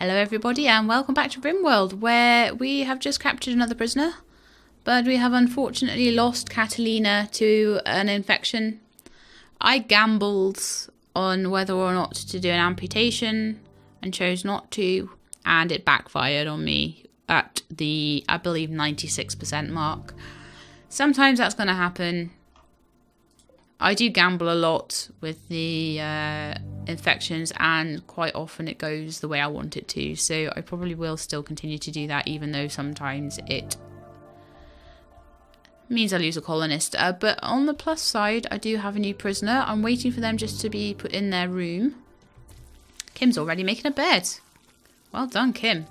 Hello everybody and welcome back to Rimworld, where we have just captured another prisoner, but we have unfortunately lost Catalina to an infection. I gambled on whether or not to do an amputation and chose not to, and it backfired on me at the, I believe, 96% mark. Sometimes that's going to happen. I do gamble a lot with the infections, and quite often it goes the way I want it to, so I probably will still continue to do that, even though sometimes it means I lose a colonist. But on the plus side, I do have a new prisoner. I'm waiting for them just to be put in their room. Kim's already making a bed. Well done, Kim.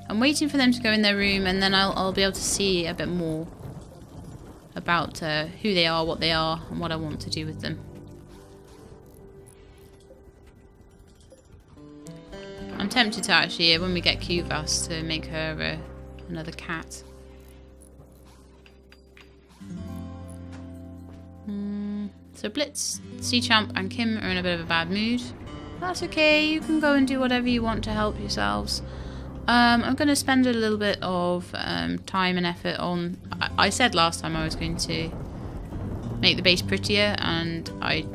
I'm waiting for them to go in their room, and then I'll be able to see a bit more about who they are, what they are, and what I want to do with them. I'm tempted to actually, when we get Cuvas, to make her another cat. So Blitz, Seachamp and Kim are in a bit of a bad mood. That's okay, you can go and do whatever you want to help yourselves. I'm going to spend a little bit of time and effort on... I said last time I was going to make the base prettier, and I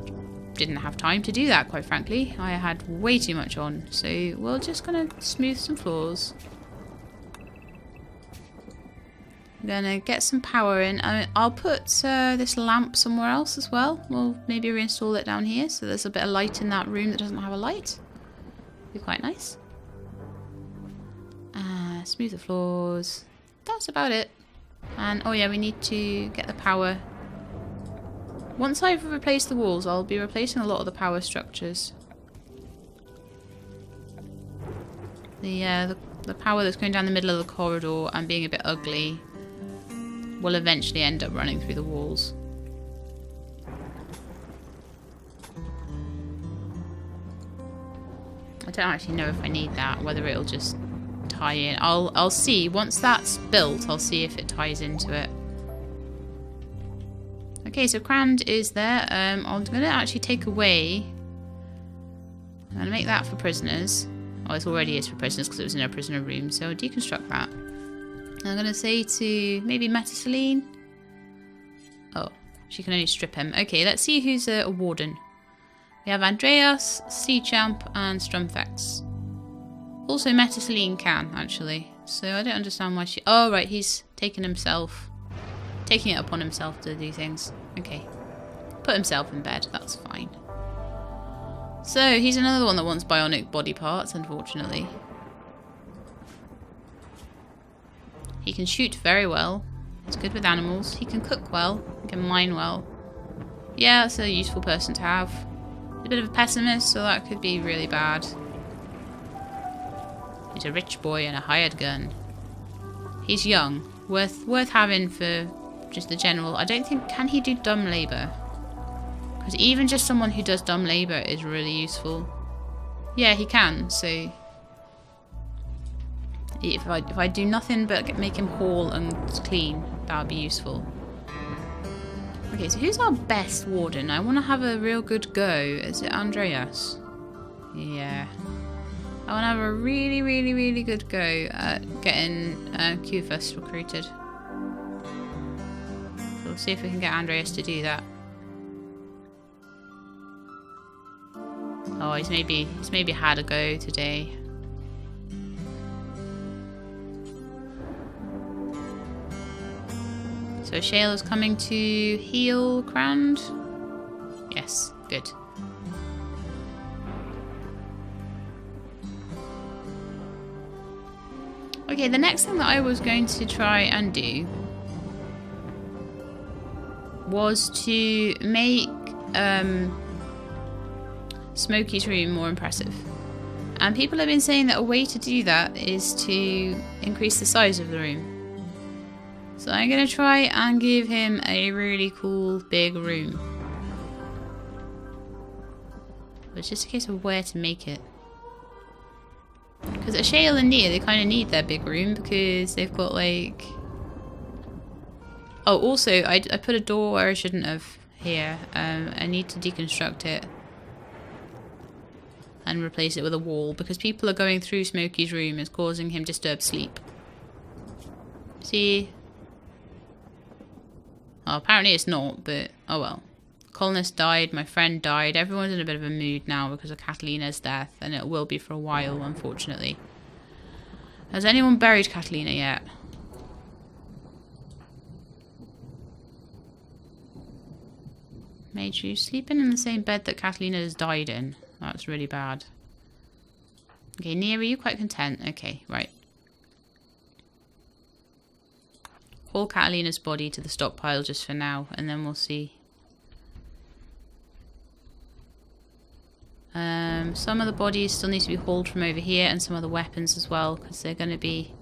didn't have time to do that, quite frankly. I had way too much on, so we're just going to smooth some floors. I'm going to get some power in. I'll put this lamp somewhere else as well. We'll maybe reinstall it down here, so there's a bit of light in that room that doesn't have a light. Be quite nice. Smooth the floors. That's about it. And oh yeah, we need to get the power. Once I've replaced the walls, I'll be replacing a lot of the power structures. The power that's going down the middle of the corridor and being a bit ugly will eventually end up running through the walls. I don't actually know if I need that, whether it'll just tie in. I'll see. Once that's built, I'll see if it ties into it. Okay, so Crand is there. I'm going to actually take away... I'm going to make that for prisoners. Oh, it already is for prisoners because it was in a prisoner room, so I'll deconstruct that. And I'm going to say to maybe Metaceline. Oh, she can only strip him. Okay, let's see who's a warden. We have Andreas, Seachamp, and Strumfex. Also, Metaceline can, actually. So I don't understand why she... Oh, right, he's taking it upon himself to do things. Okay. Put himself in bed, that's fine. So, he's another one that wants bionic body parts, unfortunately. He can shoot very well. He's good with animals. He can cook well. He can mine well. Yeah, that's a useful person to have. He's a bit of a pessimist, so that could be really bad. He's a rich boy and a hired gun. He's young. Worth having for just the general... I don't think... Can he do dumb labour? Because even just someone who does dumb labour is really useful. Yeah, he can, so... If I do nothing but make him haul and clean, that would be useful. Okay, so who's our best warden? I want to have a real good go. Is it Andreas? Yeah. I want to have a really, really, really good go at getting Cuvas recruited. So we'll see if we can get Andreas to do that. Oh, he's maybe had a go today. So Shayla's coming to heal Crand. Yes, good. Okay, the next thing that I was going to try and do was to make Smokey's room more impressive. And people have been saying that a way to do that is to increase the size of the room. So I'm going to try and give him a really cool big room. But it's just a case of where to make it. Because at Shale and Nia, they kind of need their big room because they've got like... Oh, also, I put a door where I shouldn't have here. I need to deconstruct it. and replace it with a wall, because people are going through Smokey's room is causing him disturbed sleep. See? Oh, apparently it's not, but oh well. Colonist died, my friend died, everyone's in a bit of a mood now because of Catalina's death, and it will be for a while, unfortunately. Has anyone buried Catalina yet? Mage, you sleeping in the same bed that Catalina has died in? That's really bad. Okay, Nia, are you quite content? Okay, right. Haul Catalina's body to the stockpile just for now, and then we'll see. Some of the bodies still need to be hauled from over here, and some of the weapons as well, because they're going to be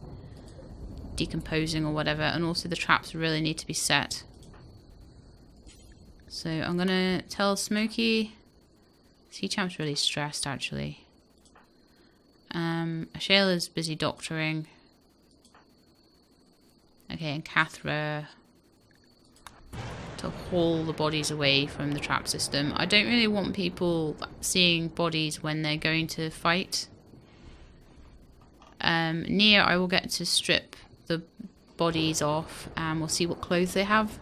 decomposing or whatever, and also the traps really need to be set. So I'm going to tell Smokey... Sea Champ's really stressed, actually. Ashayla's busy doctoring. Okay, and Cathra to haul the bodies away from the trap system. I don't really want people seeing bodies when they're going to fight. Nia, I will get to strip the bodies off, and we'll see what clothes they have.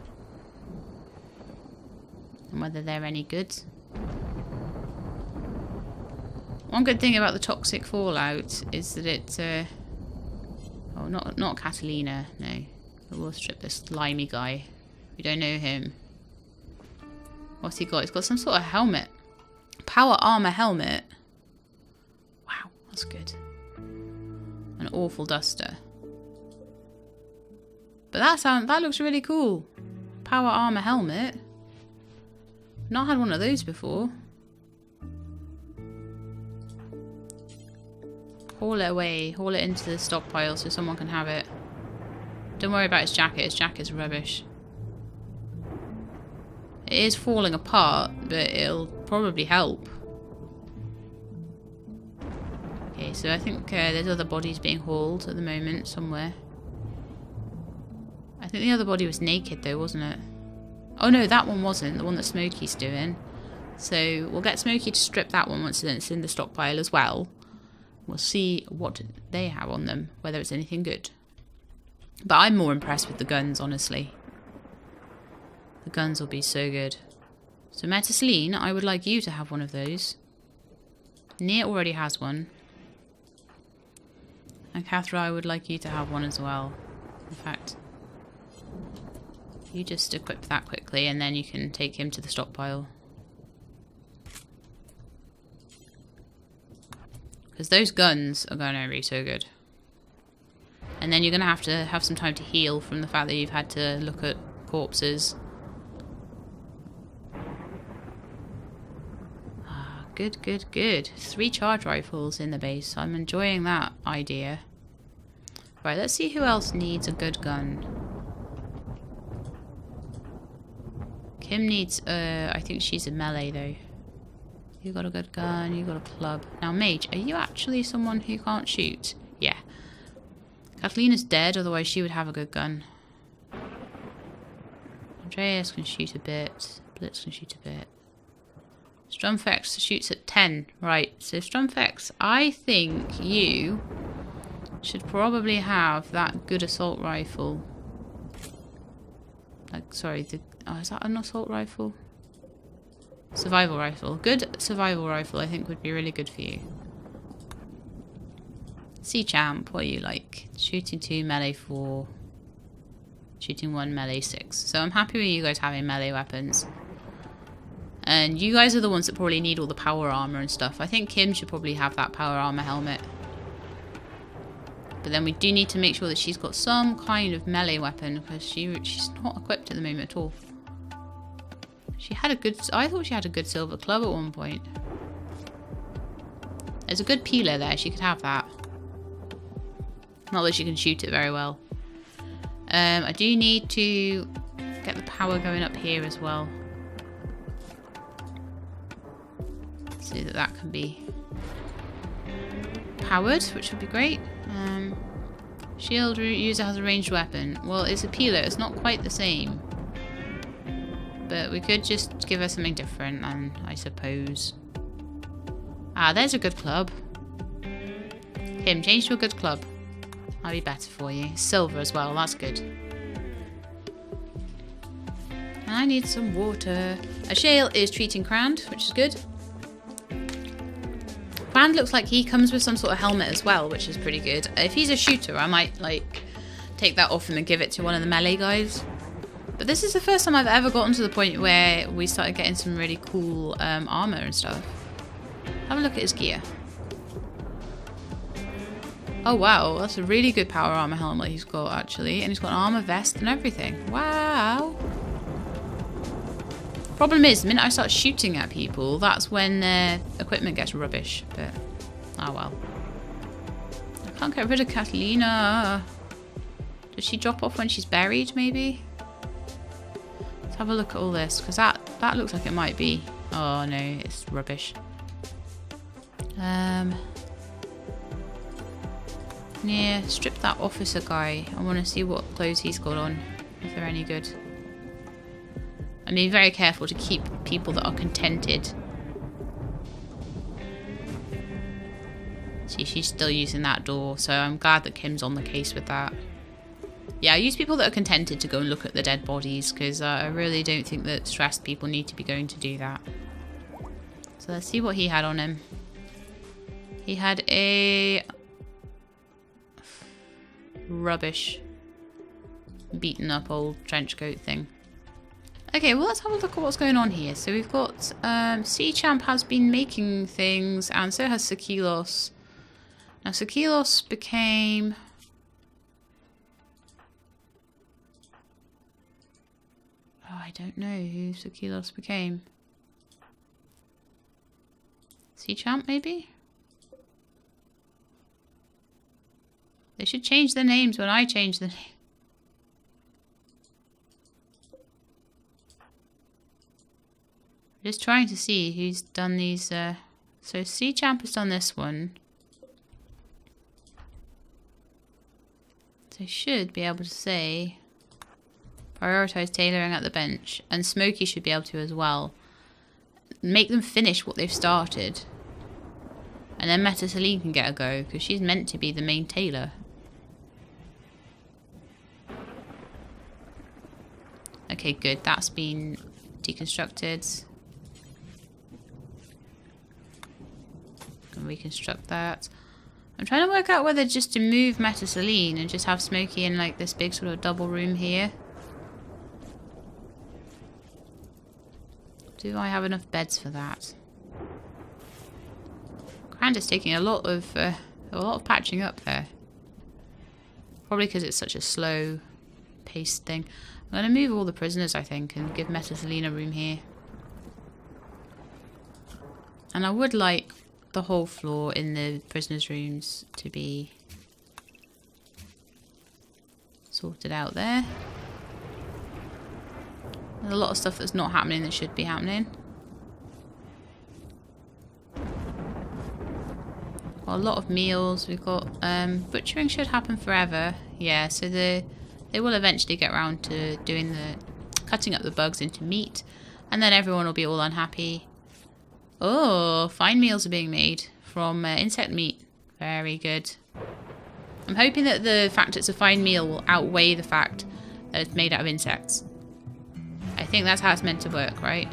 And whether they're any good. One good thing about the toxic fallout is that it... oh, not Catalina, no. But we'll strip this slimy guy. We don't know him. What's he got? He's got some sort of helmet. Power armor helmet. Wow, that's good. An awful duster. But that looks really cool. Power armor helmet. Not had one of those before. Haul it away. Haul it into the stockpile so someone can have it. Don't worry about his jacket. His jacket's rubbish. It is falling apart, but it'll probably help. Okay, so I think there's other bodies being hauled at the moment somewhere. I think the other body was naked though, wasn't it? Oh no, that one wasn't. The one that Smokey's doing. So we'll get Smokey to strip that one once it's in the stockpile as well. We'll see what they have on them, whether it's anything good. But I'm more impressed with the guns, honestly. The guns will be so good. So Metaceline, I would like you to have one of those. Nia already has one. And Cathra, I would like you to have one as well. In fact, you just equip that quickly and then you can take him to the stockpile. Because those guns are going to be so good. And then you're going to have some time to heal from the fact that you've had to look at corpses. Ah, good, good, good. 3 charge rifles in the base. I'm enjoying that idea. Right, let's see who else needs a good gun. Kim needs, I think she's a melee though. You got a good gun, you got a club. Now Mage, are you actually someone who can't shoot? Yeah. Catalina's dead, otherwise she would have a good gun. Andreas can shoot a bit. Blitz can shoot a bit. Strumfex shoots at 10. Right, so Strumfex, I think you should probably have that good assault rifle. Like, sorry, is that an assault rifle? Survival rifle. Good survival rifle, I think, would be really good for you. Sea Champ, what are you like? Shooting 2, melee 4. Shooting 1, melee 6. So I'm happy with you guys having melee weapons. And you guys are the ones that probably need all the power armor and stuff. I think Kim should probably have that power armor helmet. But then we do need to make sure that she's got some kind of melee weapon, because she's not equipped at the moment at all. She had a good... I thought she had a good silver club at one point. There's a good peeler there. She could have that. Not that she can shoot it very well. I do need to get the power going up here as well. So that that can be powered, which would be great. Shield user has a ranged weapon. Well, it's a peeler. It's not quite the same. But we could just give her something different, I suppose. Ah, there's a good club. Him, change to a good club. That'll be better for you. Silver as well, that's good. I need some water. A shale is treating Crand, which is good. Crand looks like he comes with some sort of helmet as well, which is pretty good. If he's a shooter, I might like take that off him and give it to one of the melee guys. But this is the first time I've ever gotten to the point where we started getting some really cool armor and stuff. Have a look at his gear. Oh wow, that's a really good power armor helmet he's got actually. And he's got an armor vest and everything. Wow. Problem is, the minute I start shooting at people, that's when their equipment gets rubbish. But, oh well. I can't get rid of Catalina. Does she drop off when she's buried, maybe? Let's have a look at all this, because that looks like it might be. Oh no, it's rubbish. Yeah, strip that officer guy. I want to see what clothes he's got on, if they're any good. I mean, very careful to keep people that are contented. See, she's still using that door, so I'm glad that Kim's on the case with that. Yeah, I use people that are contented to go and look at the dead bodies, because I really don't think that stressed people need to be going to do that. So let's see what he had on him. He had a rubbish, beaten up old trench coat thing. Okay, well let's have a look at what's going on here. So we've got Sea Champ has been making things, and so has Sakilos. Now Sakilos became... Oh, I don't know who Sakilos became. Sea Champ, maybe? They should change their names when I change the name. Just trying to see who's done these. So Sea Champ has done this one. So I should be able to say prioritize tailoring at the bench, and Smokey should be able to as well. Make them finish what they've started, and then Meta Celine can get a go because she's meant to be the main tailor. Okay, good. That's been deconstructed. Can reconstruct that. I'm trying to work out whether just to move Meta Celine and just have Smokey in like this big sort of double room here. Do I have enough beds for that? Grand is taking a lot of patching up there. Probably because it's such a slow paced thing. I'm going to move all the prisoners, I think, and give Meta Celine a room here. And I would like the whole floor in the prisoners' rooms to be sorted out there. There's a lot of stuff that's not happening that should be happening. Got a lot of meals. We've got butchering should happen forever. Yeah, so they will eventually get around to doing the cutting up the bugs into meat, and then everyone will be all unhappy. Oh, fine meals are being made from insect meat. Very good. I'm hoping that the fact it's a fine meal will outweigh the fact that it's made out of insects. I think that's how it's meant to work, right?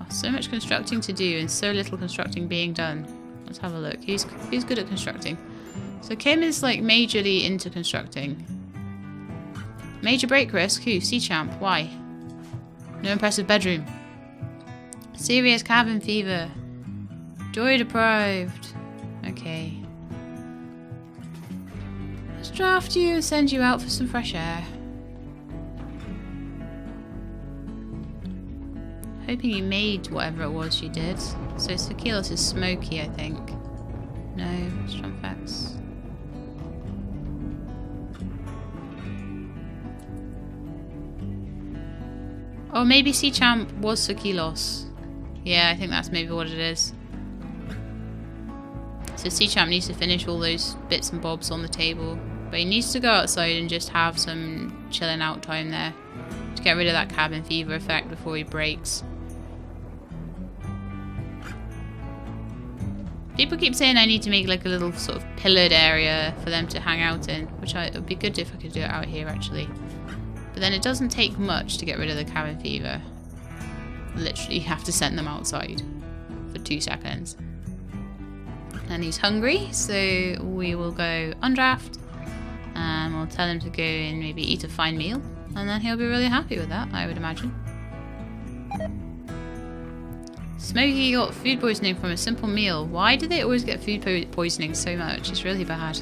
Oh, so much constructing to do and so little constructing being done. Let's have a look. Who's good at constructing? So Kim is like majorly into constructing. Major break risk? Who? Sea Champ. Why? No impressive bedroom. Serious cabin fever. Joy deprived. Okay. Let's draft you and send you out for some fresh air. Hoping you made whatever it was you did. So Sakilos is Smoky, I think. No, strong facts. Oh, maybe Sea Champ was Sakilos. Yeah, I think that's maybe what it is. So Sea Champ needs to finish all those bits and bobs on the table. But he needs to go outside and just have some chilling out time there. to get rid of that cabin fever effect before he breaks. People keep saying I need to make like a little sort of pillared area for them to hang out in, which it would be good if I could do it out here actually. But then it doesn't take much to get rid of the cabin fever. Literally you have to send them outside for 2 seconds. And he's hungry, so we will go undraft and we'll tell him to go and maybe eat a fine meal, and then he'll be really happy with that, I would imagine. Smokey got food poisoning from a simple meal. Why do they always get food poisoning so much? It's really bad.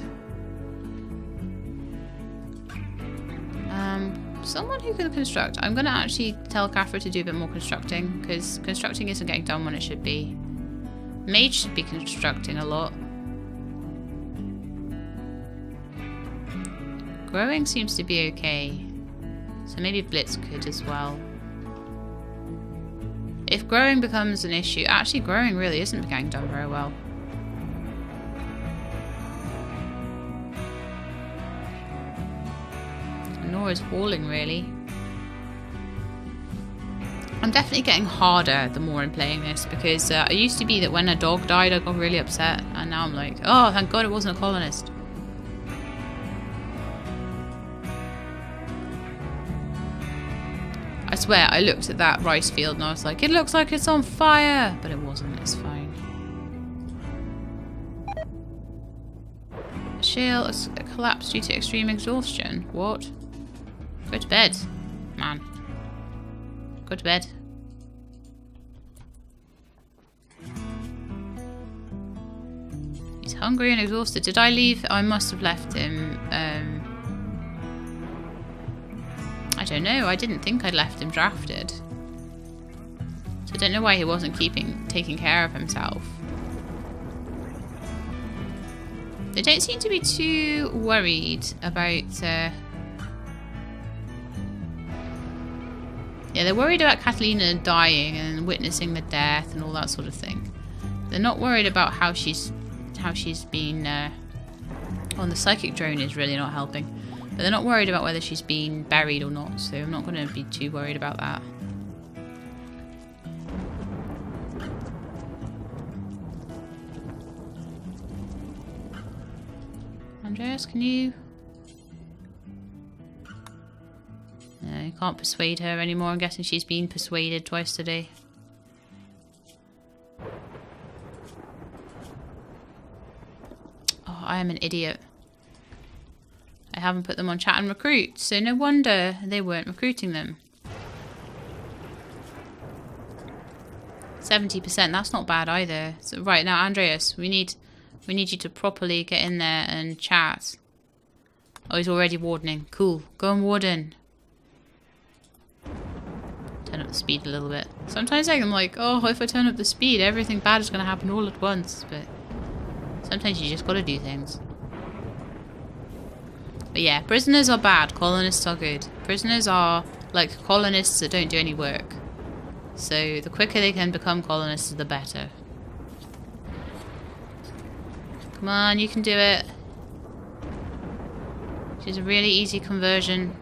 Someone who can construct. I'm going to actually tell Kafra to do a bit more constructing, because constructing isn't getting done when it should be. Mage should be constructing a lot. Growing seems to be okay. So maybe Blitz could as well. If growing becomes an issue... Actually, growing really isn't getting done very well. Nor is hauling, really. I'm definitely getting harder the more I'm playing this, because it used to be that when a dog died I got really upset, and now I'm like, oh, thank God it wasn't a colonist. I swear, I looked at that rice field and I was like, it looks like it's on fire! But it wasn't, it's fine. Shale collapsed due to extreme exhaustion. What? Go to bed, man. Go to bed. He's hungry and exhausted. Did I leave? I must have left him. I don't know. I didn't think I'd left him drafted. So I don't know why he wasn't taking care of himself. They don't seem to be too worried about... Yeah, they're worried about Catalina dying and witnessing the death and all that sort of thing. They're not worried about how she's been... the psychic drone is really not helping. But they're not worried about whether she's been buried or not, so I'm not going to be too worried about that. Andreas, can you... No, you can't persuade her anymore. I'm guessing she's been persuaded twice today. Oh, I am an idiot. I haven't put them on chat and recruit, so no wonder they weren't recruiting them. 70%, that's not bad either. So right now, Andreas, we need you to properly get in there and chat. Oh, he's already wardening. Cool. Go and warden. Turn up the speed a little bit. Sometimes I'm like, oh, if I turn up the speed, everything bad is going to happen all at once. But sometimes you just got to do things. But yeah, prisoners are bad, colonists are good. Prisoners are like colonists that don't do any work. So the quicker they can become colonists, the better. Come on, you can do it. She's a really easy conversion.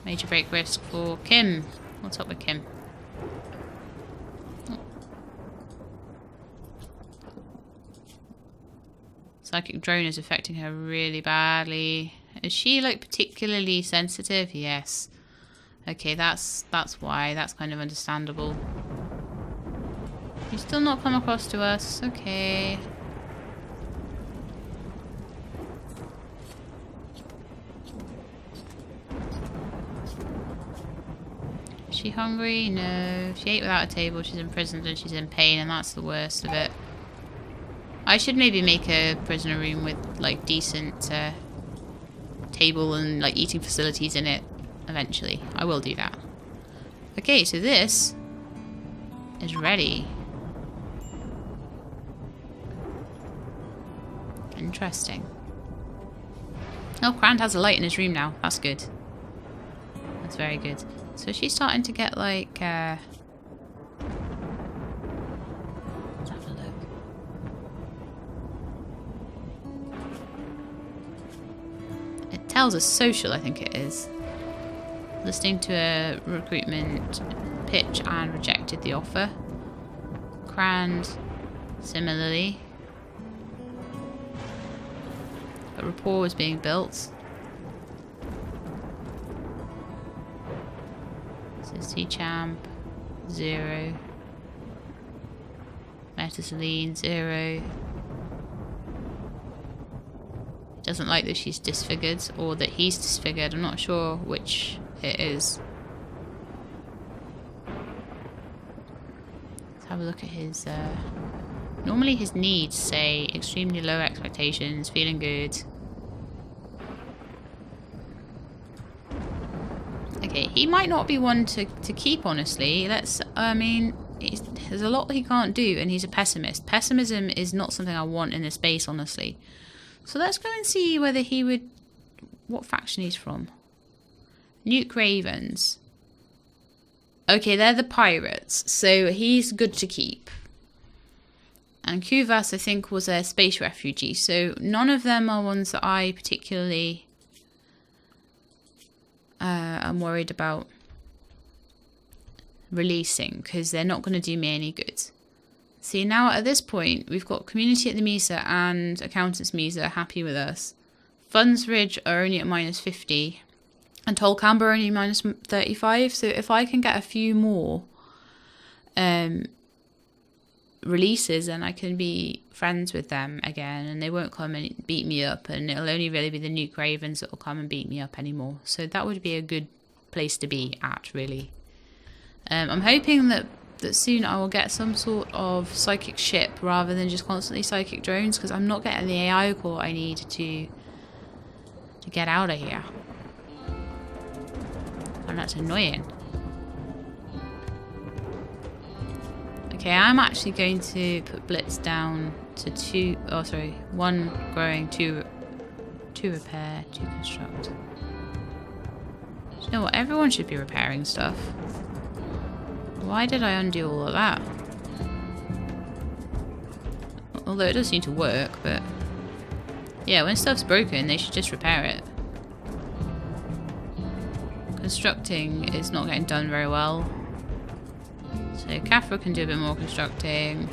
Major break risk for Kim. What's up with Kim? Oh. Psychic drone is affecting her really badly. Is she like particularly sensitive? Yes. Okay, that's why. That's kind of understandable. You've still not come across to us. Okay. Is she hungry? No. She ate without a table. She's imprisoned and she's in pain, and that's the worst of it. I should maybe make a prisoner room with like decent table and like eating facilities in it eventually. I will do that. Okay, so this is ready. Interesting. Oh, Crand has a light in his room now. That's good. That's very good. So she's starting to get like let's have a look. Tells us social, I think it is. Listening to a recruitment pitch and rejected the offer. Crand, similarly. A rapport was being built. So C-Champ, 0. Metazoline, 0. Doesn't like that she's disfigured, or that he's disfigured. I'm not sure which it is. Let's have a look at his... Normally his needs say extremely low expectations, feeling good. Okay, he might not be one to keep, honestly. I mean, there's a lot he can't do, and he's a pessimist. Pessimism is not something I want in this base, honestly. So let's go and see whether he would... What faction he's from. Nuke Ravens. Okay, they're the pirates, so he's good to keep. And Kuvas, I think, was a space refugee, so none of them are ones that I particularly am worried about releasing, because they're not going to do me any good. See, now at this point, we've got Community at the Mesa and Accountants Mesa happy with us. Funds Ridge are only at -50, and Tolcamba are only -35, so if I can get a few more releases, then I can be friends with them again, and they won't come and beat me up, and it'll only really be the Nuke Ravens that will come and beat me up anymore. So that would be a good place to be at, really. I'm hoping that soon I will get some sort of psychic ship rather than just constantly psychic drones, because I'm not getting the AI core I need to get out of here. And that's annoying. Okay, I'm actually going to put Blitz down to 2, oh sorry, 1 growing, 2 repair, 2 construct. You know what, everyone should be repairing stuff. Why did I undo all of that? Although it does seem to work, but... Yeah, when stuff's broken, they should just repair it. Constructing is not getting done very well. So Kafra can do a bit more constructing.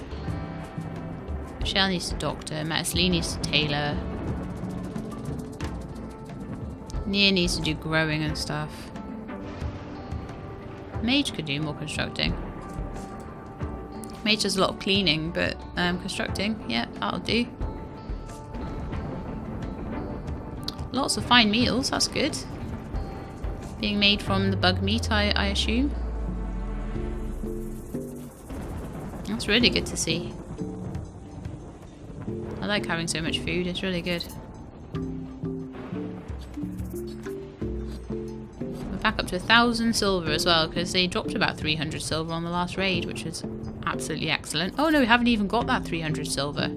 Michelle needs to doctor. Metazoline needs to tailor. Nia needs to do growing and stuff. Mage could do more constructing. Mage does a lot of cleaning, but constructing, yeah, that'll do. Lots of fine meals, that's good. Being made from the bug meat, I assume. That's really good to see. I like having so much food, it's really good. We're back up to 1,000 silver as well, because they dropped about 300 silver on the last raid, which was absolutely excellent. Oh no, we haven't even got that 300 silver.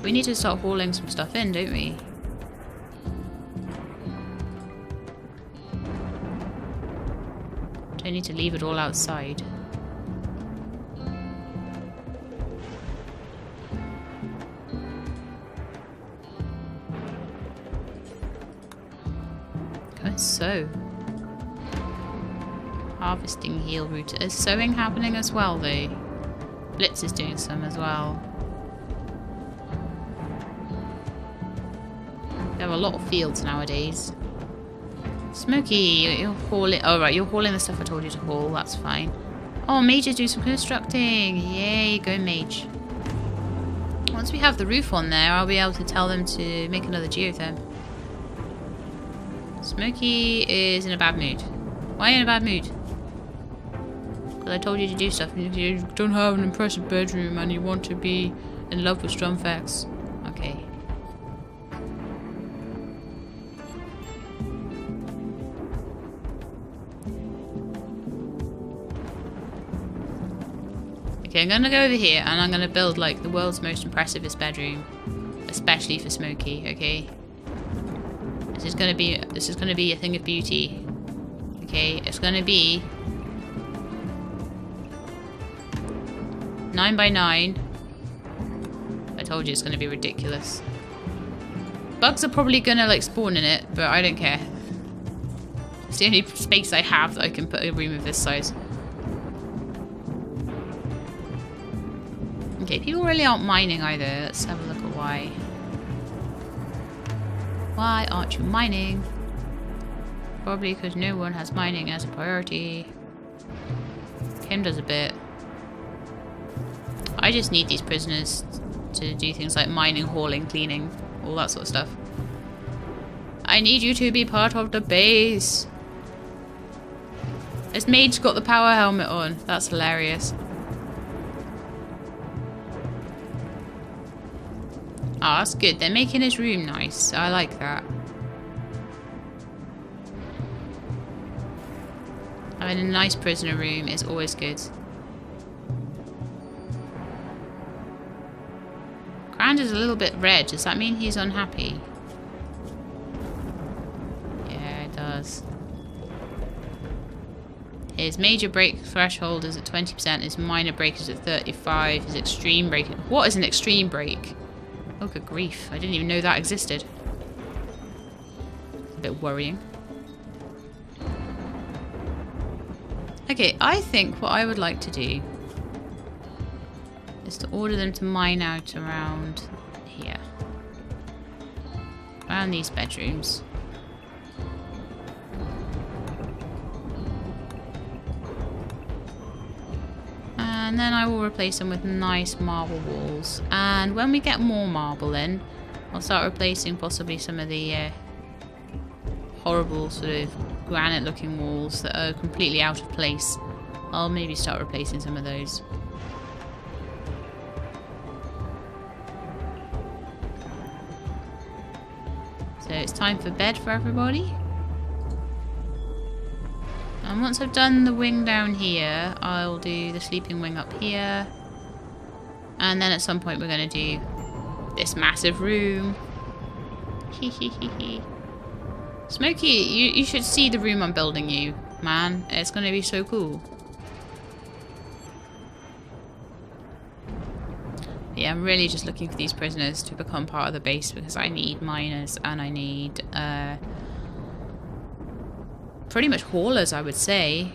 We need to start hauling some stuff in, don't we? Don't need to leave it all outside. So, harvesting heal route. Is sowing happening as well though? Blitz is doing some as well. We have a lot of fields nowadays. Smokey, you're hauling. Oh right, you're hauling the stuff I told you to haul. That's fine. Oh, Mages do some constructing. Yay, go Mage. Once we have the roof on there, I'll be able to tell them to make another geotherm. Smokey is in a bad mood. Why are you in a bad mood? Because I told you to do stuff and you don't have an impressive bedroom and you want to be in love with Strumfax. Okay. Okay, I'm gonna go over here and I'm gonna build like the world's most impressivest bedroom. Especially for Smokey, okay? This is gonna be a thing of beauty. Okay, it's gonna be 9 by 9. I told you it's gonna be ridiculous. Bugs are probably gonna like spawn in it, but I don't care. It's the only space I have that I can put a room of this size. Okay, people really aren't mining either. Let's have a look at why. Why aren't you mining? Probably because no one has mining as a priority. Kim does a bit. I just need these prisoners to do things like mining, hauling, cleaning, all that sort of stuff. I need you to be part of the base. This Mage got the power helmet on. That's hilarious. Oh, that's good. They're making his room nice. I like that. Having a nice prisoner room is always good. Grand is a little bit red. Does that mean he's unhappy? Yeah, it does. His major break threshold is at 20%. His minor break is at 35%. His extreme break... What is an extreme break? Oh, good grief. I didn't even know that existed. A bit worrying. Okay, I think what I would like to do is to order them to mine out around here. Around these bedrooms. And then I will replace them with nice marble walls. And when we get more marble in, I'll start replacing possibly some of the horrible sort of granite looking walls that are completely out of place. I'll maybe start replacing some of those. So it's time for bed for everybody. And once I've done the wing down here, I'll do the sleeping wing up here. And then at some point we're going to do this massive room. Smokey, you should see the room I'm building you, man. It's going to be so cool. Yeah, I'm really just looking for these prisoners to become part of the base because I need miners and I need pretty much haulers, I would say.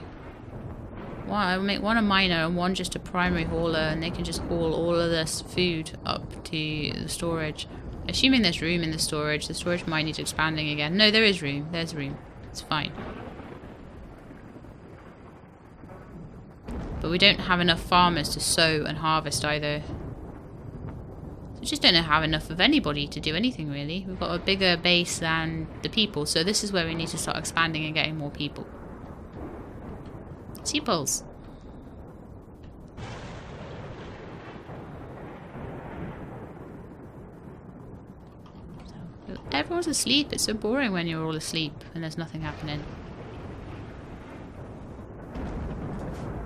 Well, I'll make one a miner and one just a primary hauler, and they can just haul all of this food up to the storage. Assuming there's room in the storage might need expanding again. No, there is room. There's room. It's fine. But we don't have enough farmers to sow and harvest either. We just don't have enough of anybody to do anything, really. We've got a bigger base than the people, so this is where we need to start expanding and getting more people. Seeples. Everyone's asleep. It's so boring when you're all asleep and there's nothing happening.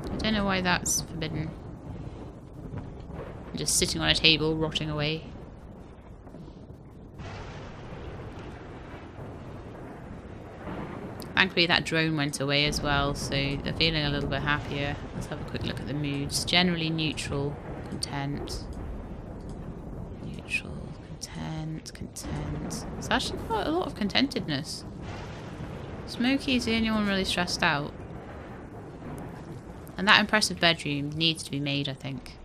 I don't know why that's forbidden. I'm just sitting on a table, rotting away. Thankfully that drone went away as well, so they're feeling a little bit happier. Let's have a quick look at the moods. Generally neutral, content. Neutral, content, content. It's actually quite a lot of contentedness. Smokey's the only one really stressed out. And that impressive bedroom needs to be made, I think.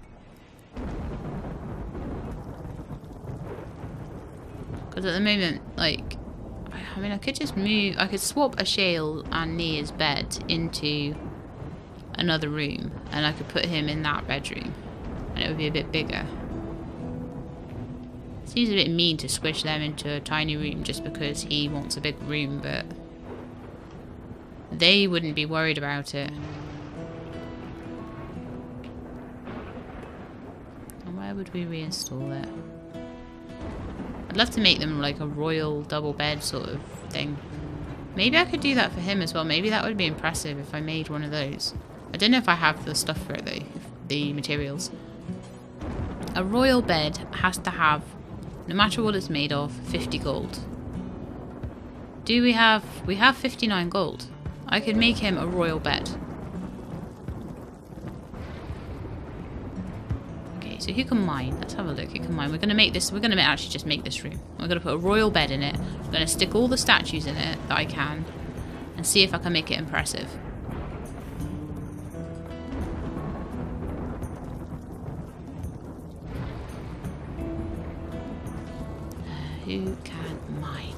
Because at the moment, like, I mean, I could just move, I could swap a Shale and Nia's bed into another room, and I could put him in that bedroom, and it would be a bit bigger. Seems a bit mean to squish them into a tiny room just because he wants a big room, but they wouldn't be worried about it. And where would we reinstall it? I'd love to make them like a royal double bed sort of thing. Maybe I could do that for him as well. Maybe that would be impressive if I made one of those. I don't know if I have the stuff for it though, the materials. A royal bed has to have, no matter what it's made of, 50 gold. Do we have 59 gold. I could make him a royal bed. Okay, So who can mine? Let's have a look. Who can mine? We're going to make this. We're going to actually just make this room. We're going to put a royal bed in it. I'm going to stick all the statues in it that I can, and see if I can make it impressive. Who can mine?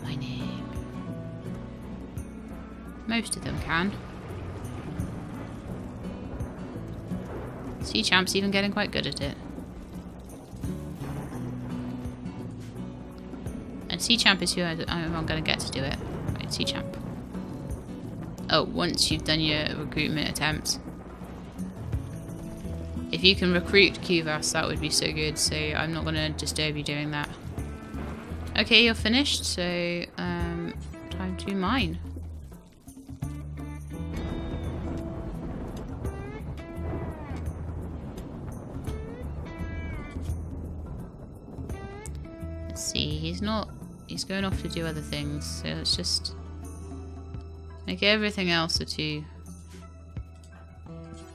Mining. Most of them can. Sea Champ's even getting quite good at it. And Sea Champ is who I'm going to get to do it. Right, Sea Champ. Oh, once you've done your recruitment attempt. If you can recruit Kuvas, that would be so good, so I'm not going to disturb you doing that. Okay, you're finished, so time to mine. Let's see, he's going off to do other things, so let's just make everything else a 2.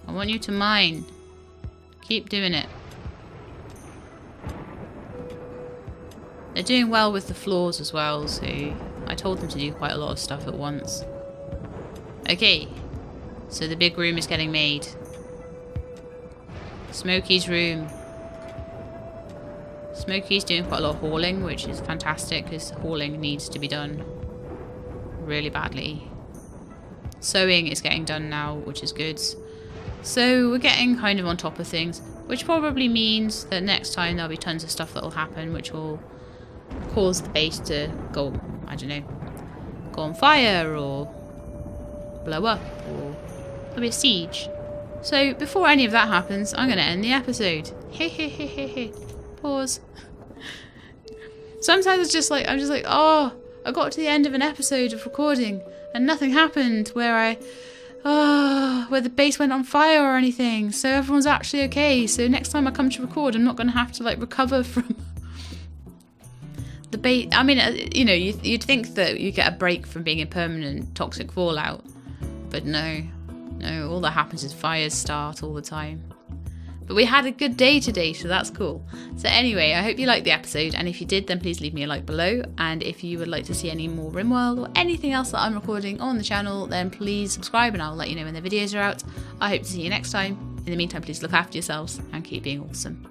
I want you to mine. Keep doing it. They're doing well with the floors as well, so I told them to do quite a lot of stuff at once. Okay, so the big room is getting made. Smokey's room. Smokey's doing quite a lot of hauling, which is fantastic because hauling needs to be done really badly. Sewing is getting done now, which is good. So we're getting kind of on top of things, which probably means that next time there'll be tons of stuff that will happen, which will cause the base to go, I don't know, go on fire or blow up, or there'll be a siege. So before any of that happens, I'm going to end the episode. Pause. Sometimes it's just like, I'm just like, oh, I got to the end of an episode of recording and nothing happened where where the base went on fire or anything, so everyone's actually okay. So next time I come to record, I'm not going to have to like recover from the base. I mean, you know, you'd think that you get a break from being in permanent toxic fallout, but no, all that happens is fires start all the time. But we had a good day today, so that's cool. So anyway, I hope you liked the episode, and if you did, then please leave me a like below. And if you would like to see any more Rimworld or anything else that I'm recording on the channel, then please subscribe and I'll let you know when the videos are out. I hope to see you next time. In the meantime, please look after yourselves and keep being awesome.